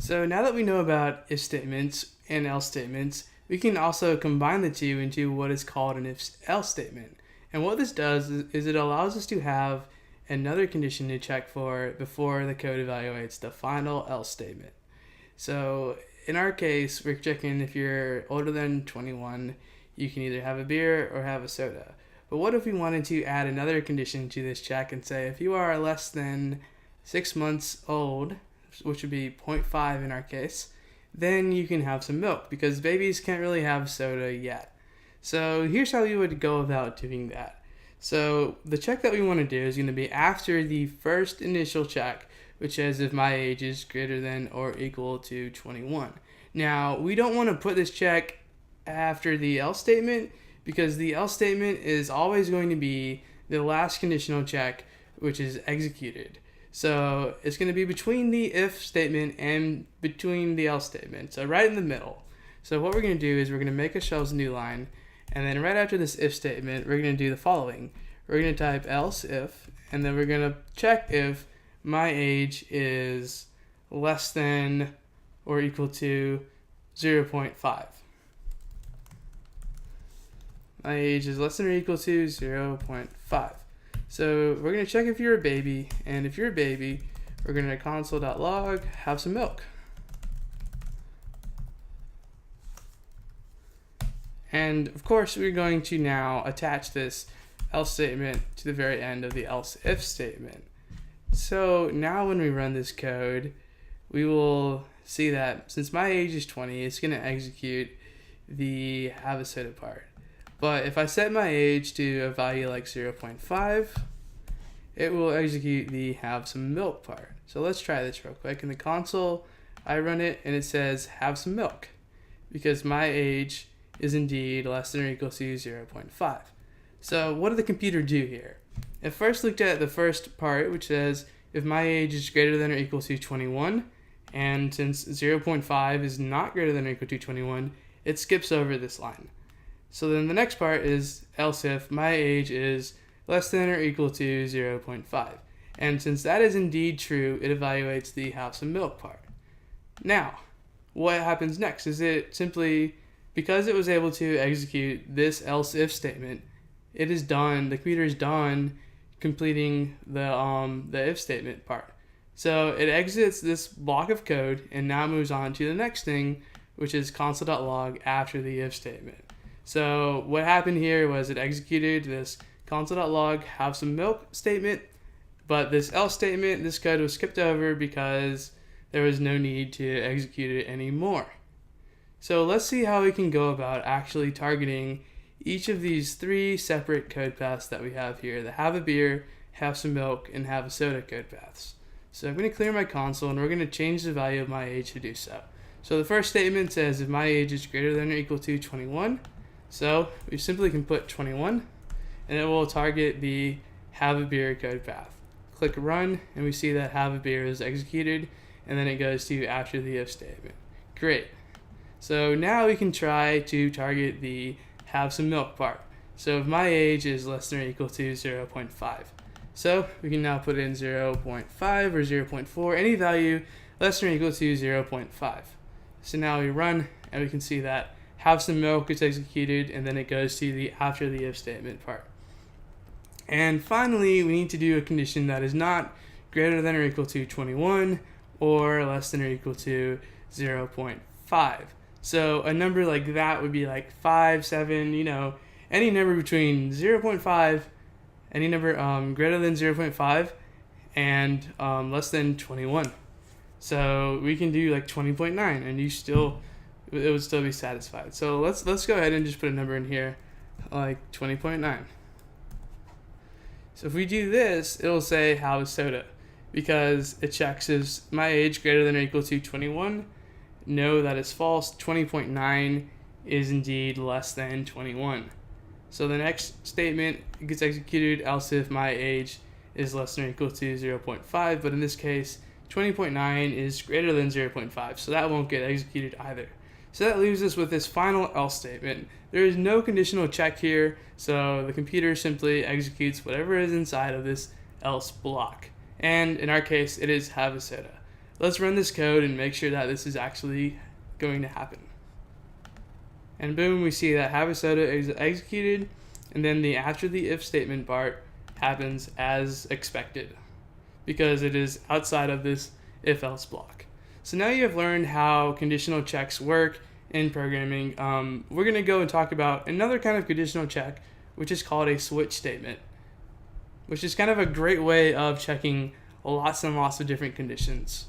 So now that we know about if statements and else statements, we can also combine the two into what is called an if-else statement. And what this does is it allows us to have another condition to check for before the code evaluates the final else statement. So in our case, we're checking if you're older than 21, you can either have a beer or have a soda. But what if we wanted to add another condition to this check and say if you are less than 6 months old, which would be 0.5 in our case, then you can have some milk because babies can't really have soda yet. So here's how we would go about doing that. So the check that we want to do is going to be after the first initial check, which says if my age is greater than or equal to 21. Now, we don't want to put this check after the else statement because the else statement is always going to be the last conditional check which is executed. So it's going to be between the if statement and between the else statement, so right in the middle. So what we're going to do is we're going to make ourselves a new line, and then right after this if statement, we're going to do the following. We're going to type else if, and then we're going to check if my age is less than or equal to 0.5. My age is less than or equal to 0.5. So we're going to check if you're a baby, and if you're a baby, we're going to console.log have some milk. And of course, we're going to now attach this else statement to the very end of the else if statement. So now when we run this code, we will see that since my age is 20, it's going to execute the have a soda part. But if I set my age to a value like 0.5, it will execute the have some milk part. So let's try this real quick. In the console, I run it and it says have some milk because my age is indeed less than or equal to 0.5. So what did the computer do here? It first looked at the first part, which says if my age is greater than or equal to 21, and since 0.5 is not greater than or equal to 21, it skips over this line. So then the next part is else if my age is less than or equal to 0.5. And since that is indeed true, it evaluates the have some milk part. Now, what happens next? Is it simply, because it was able to execute this else if statement, it is done, the computer is done completing the if statement part. So it exits this block of code and now moves on to the next thing, which is console.log after the if statement. So what happened here was it executed this console.log have some milk statement, but this else statement, this code was skipped over because there was no need to execute it anymore. So let's see how we can go about actually targeting each of these three separate code paths that we have here, the have a beer, have some milk, and have a soda code paths. So I'm going to clear my console and we're going to change the value of my age to do so. So the first statement says if my age is greater than or equal to 21, so we simply can put 21 and it will target the have a beer code path. Click run and we see that have a beer is executed and then it goes to after the if statement. Great. So now we can try to target the have some milk part. So if my age is less than or equal to 0.5. So we can now put in 0.5 or 0.4, any value less than or equal to 0.5. So now we run and we can see that have some milk is executed and then it goes to the after the if statement part. And finally, we need to do a condition that is not greater than or equal to 21 or less than or equal to 0.5. So a number like that would be like 5, 7, any number between 0.5, any number greater than 0.5 and less than 21. So we can do like 20.9 and it would still be satisfied. So let's go ahead and just put a number in here like 20.9. So if we do this, it'll say have a soda because it checks is my age greater than or equal to 21. No, that is false. 20.9 is indeed less than 21. So the next statement gets executed else if my age is less than or equal to 0.5, but in this case 20.9 is greater than 0.5, so that won't get executed either. So that leaves us with this final else statement. There is no conditional check here, so the computer simply executes whatever is inside of this else block. And in our case, it is have a soda. let's run this code and make sure that this is actually going to happen. And boom, we see that have a soda is executed, and then the after the if statement part happens as expected because it is outside of this if else block. So now you have learned how conditional checks work in programming. We're going to go and talk about another kind of conditional check, which is called a switch statement, which is kind of a great way of checking lots and lots of different conditions.